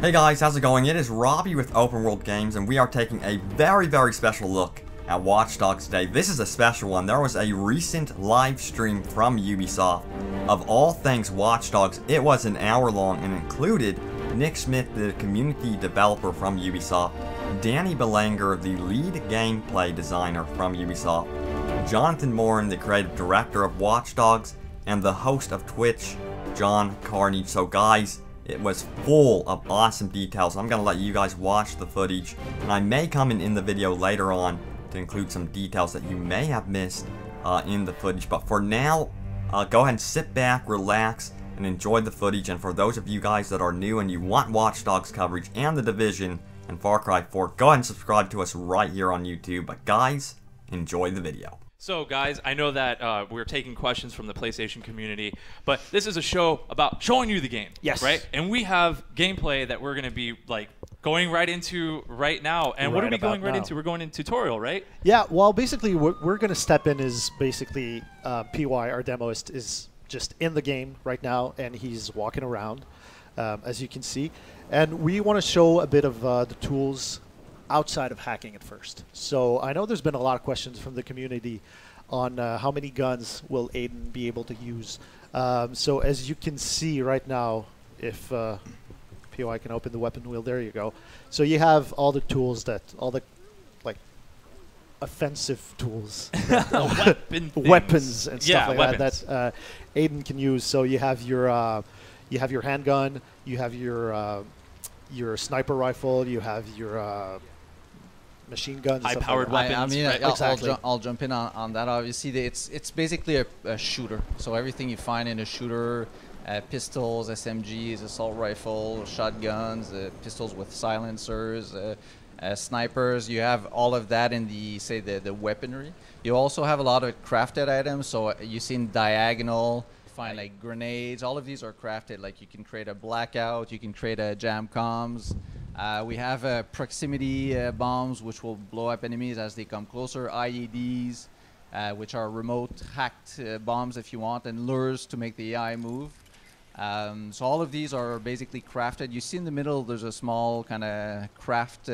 Hey guys, how's it going? It is Robbie with Open World Games, and we are taking a very special look at Watch Dogs today. This is a special one. There was a recent live stream from Ubisoft of all things Watch Dogs. It was an hour long and included Nick Smith, the community developer from Ubisoft, Danny Belanger, the lead gameplay designer from Ubisoft, Jonathan Morin, the creative director of Watch Dogs, and the host of Twitch, John Carnage. So guys, it was full of awesome details. I'm going to let you guys watch the footage, and I may come in the video later on to include some details that you may have missed in the footage. But for now, go ahead and sit back, relax, and enjoy the footage. And for those of you guys that are new and you want Watch Dogs coverage and The Division and Far Cry 4, go ahead and subscribe to us right here on YouTube. But guys, enjoy the video. So guys, I know that we're taking questions from the PlayStation community, but this is a show about showing you the game. Yes. Right? And we have gameplay that we're going to be like going right into right now. And what are we going right into? We're going into tutorial, right? Yeah, well, basically what we're going to step in is basically PY, our demo, is just in the game right now, and he's walking around, as you can see. And we want to show a bit of the tools outside of hacking at first. So I know there's been a lot of questions from the community on how many guns will Aiden be able to use. So as you can see right now, if POI can open the weapon wheel, there you go. So you have all the tools all the like offensive tools, weapons and stuff like that Aiden can use. So you have your handgun, you have your sniper rifle, you have your machine guns, high-powered weapons. I mean, right? Exactly. I'll jump in on that. Obviously, it's basically a shooter. So everything you find in a shooter, pistols, SMGs, assault rifle, shotguns, pistols with silencers, snipers. You have all of that in the weaponry. You also have a lot of crafted items. So you see in diagonal, find like grenades. All of these are crafted. Like you can create a blackout, you can create a jam comms. We have proximity bombs, which will blow up enemies as they come closer. IEDs, which are remote hacked bombs if you want, and lures to make the AI move. So all of these are basically crafted. You see in the middle, there's a small kind of craft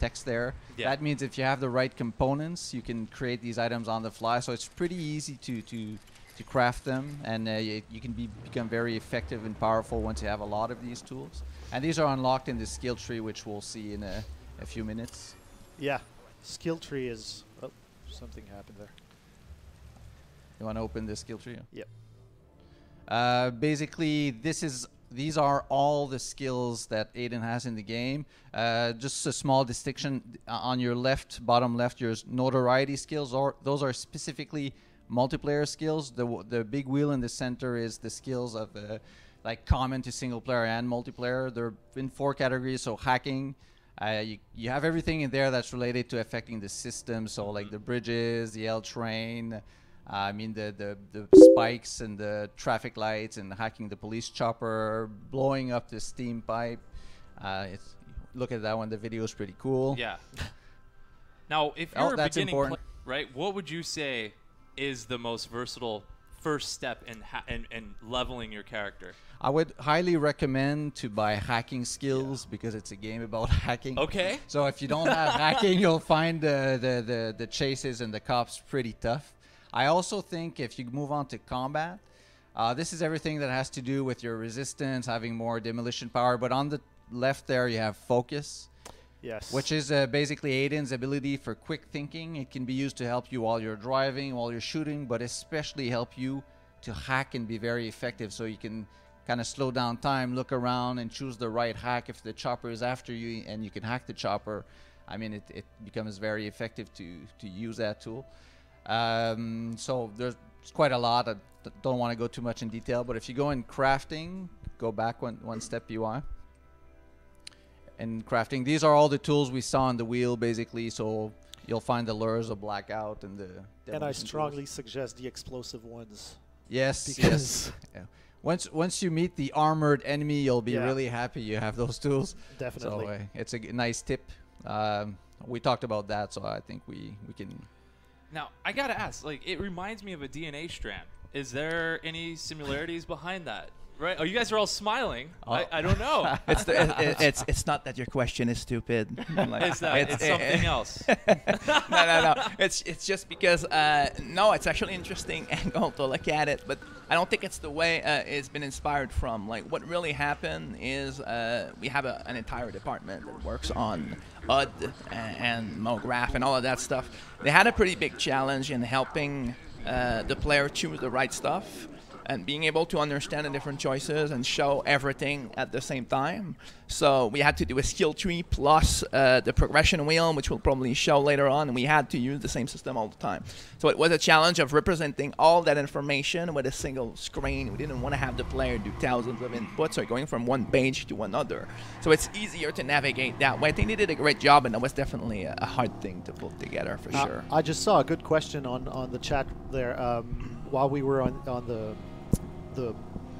text there. Yeah. That means if you have the right components, you can create these items on the fly. So it's pretty easy to craft them, and you can become very effective and powerful once you have a lot of these tools. And these are unlocked in the skill tree, which we'll see in a few minutes. Yeah, skill tree is... Oh, something happened there. You want to open the skill tree? Yep. Basically, these are all the skills that Aiden has in the game. Just a small distinction on your bottom left, your notoriety skills. Those are specifically multiplayer skills. The big wheel in the center is the skills of like common to single player and multiplayer. They're in 4 categories. So hacking, you have everything in there that's related to affecting the system. So like the bridges, the L train, I mean the spikes and the traffic lights, and hacking the police chopper, blowing up the steam pipe. Look at that one. The video is pretty cool. Yeah. Now, if you're a beginning player, right, what would you say is the most versatile first step in leveling your character? I would highly recommend to buy hacking skills, because it's a game about hacking. Okay. So if you don't have hacking, you'll find the chases and the cops pretty tough. I also think if you move on to combat, this is everything that has to do with your resistance, having more demolition power. But on the left there, you have focus. Yes. Which is basically Aiden's ability for quick thinking. It can be used to help you while you're driving, while you're shooting, but especially help you to hack and be very effective. So you can kind of slow down time, look around, and choose the right hack if the chopper is after you, and you can hack the chopper. I mean, it becomes very effective to use that tool. So there's quite a lot. I don't want to go too much in detail, but if you go in crafting, go back one step UI. And crafting, these are all the tools we saw on the wheel, basically. So you'll find the lures of blackout and the. And I strongly suggest the explosive ones. Yes, because yeah. Once you meet the armored enemy, you'll be really happy you have those tools. Definitely. So it's a nice tip. We talked about that, so I think we can. Now I gotta ask, like, it reminds me of a DNA strand. Is there any similarities behind that? Right? Oh, you guys are all smiling. I don't know. It's not that your question is stupid. It's something else. No. It's just because no, it's actually interesting angle to look at it, but I don't think it's the way it's been inspired from. Like what really happened is we have an entire department that works on UD and MoGraph and all of that stuff. They had a pretty big challenge in helping the player choose the right stuff and being able to understand the different choices and show everything at the same time. So we had to do a skill tree plus the progression wheel, which we'll probably show later on, and we had to use the same system all the time. So it was a challenge of representing all that information with a single screen. We didn't want to have the player do thousands of inputs or going from one page to another. So it's easier to navigate that way. I think they did a great job, and that was definitely a hard thing to put together for sure. I just saw a good question on the chat there while we were on the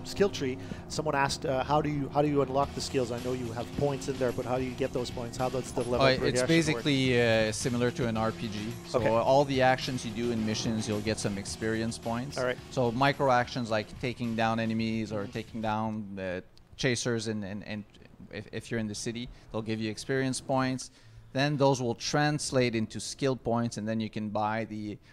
skill tree. Someone asked, how do you unlock the skills? I know you have points in there, but how do you get those points? How does the level progression It's basically similar to an RPG. So all the actions you do in missions, you'll get some experience points. All right. So micro actions like taking down enemies or taking down chasers, and if you're in the city, they'll give you experience points. Then those will translate into skill points, and then you can buy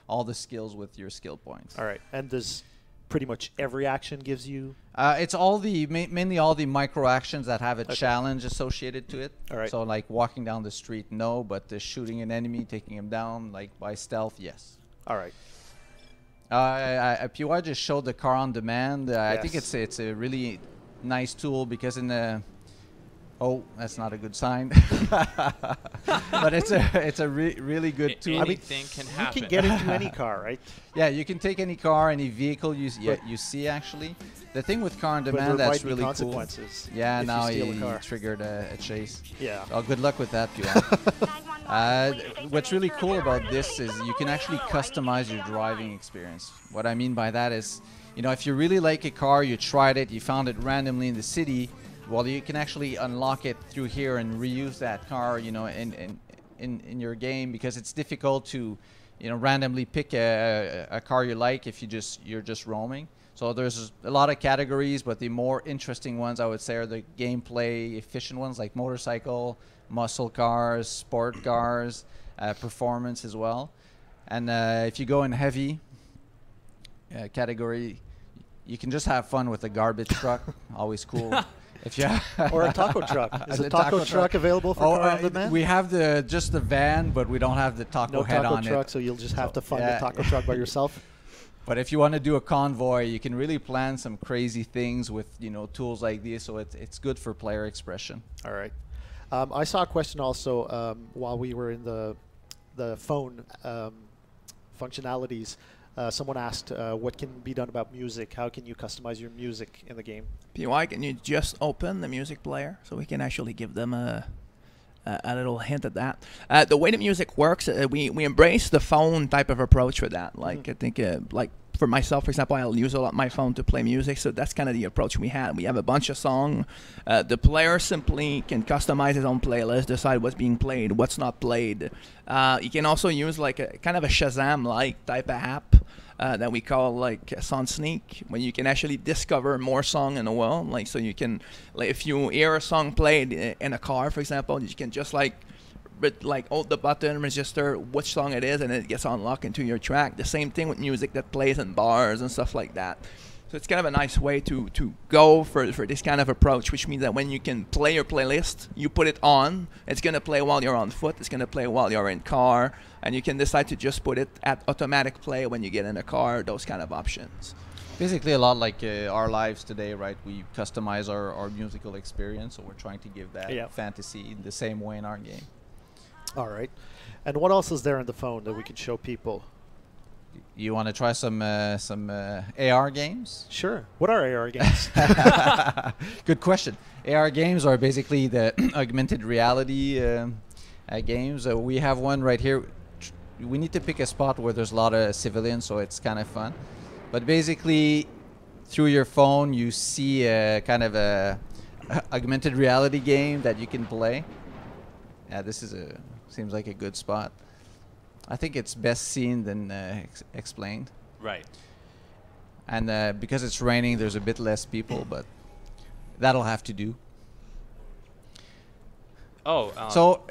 all the skills with your skill points. All right. And does pretty much every action gives you? It's all mainly all the micro actions that have a challenge associated to it. All right. So like walking down the street, no, but shooting an enemy, taking him down, like by stealth, yes. All right. PY just showed the car on demand. I think it's a really nice tool because in the that's not a good sign. But it's a really good tool. Anything can happen. You can get into any car, right? Yeah, you can take any car, any vehicle you see. Actually, the thing with car on demand that's really cool. Yeah, now he triggered a chase. Yeah. Oh, good luck with that, PY. What's really cool about this is you can actually customize your driving experience. What I mean by that is, if you really like a car, you tried it, you found it randomly in the city. Well, you can actually unlock it through here and reuse that car, in your game, because it's difficult to, randomly pick a car you like if you're just roaming. So there's a lot of categories, but the more interesting ones I would say are the gameplay efficient ones like motorcycle, muscle cars, sport cars, performance as well. And if you go in heavy category, you can just have fun with a garbage truck. Always cool. Or a taco truck. Is a taco truck available for car on demand? We have just the van, but we don't have the taco head on it. No taco truck, so you'll just have to find a taco truck by yourself. But if you want to do a convoy, you can really plan some crazy things with tools like these. So it's good for player expression. All right. I saw a question also while we were in the phone functionalities. Someone asked what can be done about music. How can you customize your music in the game? PY, can you just open the music player so we can actually give them a little hint at that? The way the music works, we embrace the phone type of approach for that. Like I think, like for myself, for example, I'll use a lot my phone to play music. So that's kind of the approach we had. We have a bunch of songs. The player simply can customize his own playlist, decide what's being played, what's not played. You can also use like a kind of a Shazam-like type of app that we call like Song Sneak, when you can actually discover more song in the world. Like so you can, like if you hear a song played in a car, for example, you can just hold the button, register which song it is, and it gets unlocked into your track. The same thing with music that plays in bars and stuff like that. So it's kind of a nice way to go for this kind of approach, which means that when you can play your playlist, you put it on, it's going to play while you're on foot, it's going to play while you're in car, and you can decide to just put it at automatic play when you get in a car, those kind of options. Basically a lot like our lives today, right? We customize our musical experience, so we're trying to give that fantasy in the same way in our game. All right. And what else is there on the phone that we can show people? You want to try some AR games? Sure. What are AR games? Good question. AR games are basically the augmented reality games. We have one right here. We need to pick a spot where there's a lot of civilians, so it's kind of fun. But basically, through your phone, you see kind of a augmented reality game that you can play. This is seems like a good spot. I think it's best seen than explained. Right. And because it's raining, there's a bit less people, but that'll have to do. Oh. So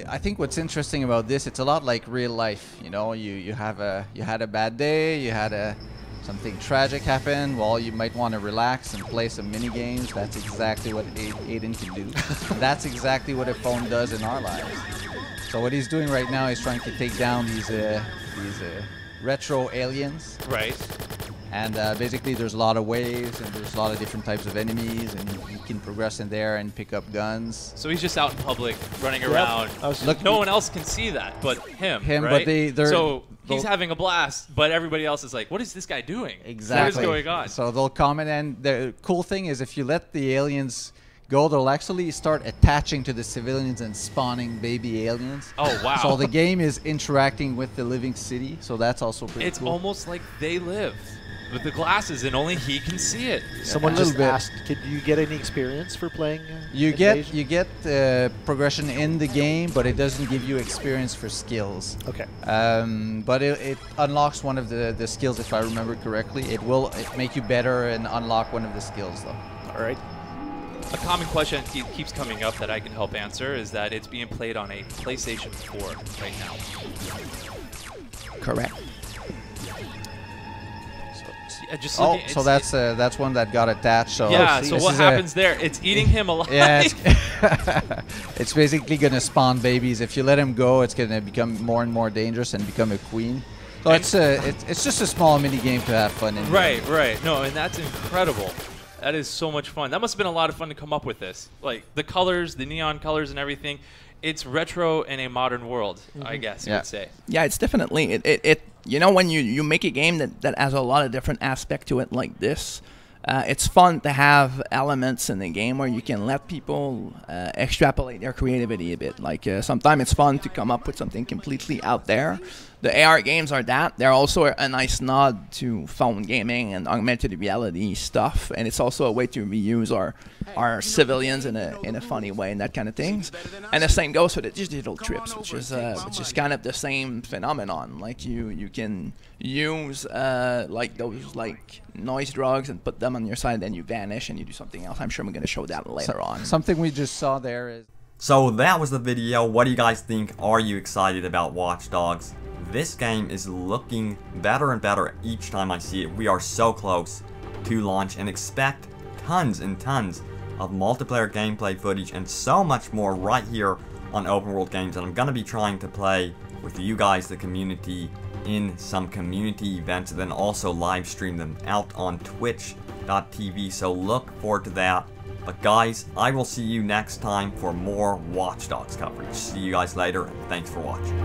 I think what's interesting about this, it's a lot like real life. You know, you had a bad day, you had something tragic happen. Well, you might want to relax and play some mini games. That's exactly what Aiden can do. That's exactly what a phone does in our lives. So what he's doing right now is trying to take down these retro aliens. Right. And basically there's a lot of waves and there's a lot of different types of enemies, and you can progress in there and pick up guns. So he's just out in public running around. Look, no one else can see that but him, but right? they're he's having a blast, but everybody else is like, what is this guy doing? Exactly. What is going on? So they'll comment, and the cool thing is if you let the aliens go, they'll actually start attaching to the civilians and spawning baby aliens. Oh, wow. So the game is interacting with the living city, so that's also pretty It's cool. almost like they live with the glasses and only he can see it. Someone A just little bit. asked, could you get any experience for playing You Invasion? get progression in the game, but it doesn't give you experience for skills. Okay. But it unlocks one of the skills, if I remember correctly. It will make you better and unlock one of the skills, though. All right. A common question that keeps coming up that I can help answer is that it's being played on a PlayStation 4 right now. Correct. Just Oh, looking, so that's one that got attached. So yeah. this So what is happens there? It's eating him alive. Yeah, it's basically gonna spawn babies. If you let him go, it's gonna become more and more dangerous and become a queen. So it's just a small mini game to have fun in. Right, right. No, and that's incredible. That is so much fun. That must have been a lot of fun to come up with this. Like the colors, the neon colors and everything. It's retro in a modern world, I guess you would say. Yeah, it's definitely it. You know, when you make a game that has a lot of different aspect to it like this, it's fun to have elements in the game where you can let people extrapolate their creativity a bit. Like sometimes it's fun to come up with something completely out there. The AR games are that. They're also a nice nod to phone gaming and augmented reality stuff, and it's also a way to reuse our civilians in a funny way and that kind of things. And the same goes for the digital trips, which is kind of the same phenomenon. Like you can use like those like noise drugs and put them on your side, then you vanish and you do something else. I'm sure we're going to show that later on. Something we just saw there is. So that was the video. What do you guys think? Are you excited about Watch Dogs? This game is looking better and better each time I see it. We are so close to launch, and expect tons and tons of multiplayer gameplay footage and so much more right here on Open World Games. And I'm going to be trying to play with you guys, the community, in some community events, and then also live stream them out on twitch.tv. So look forward to that. But guys, I will see you next time for more Watch Dogs coverage. See you guys later, and thanks for watching.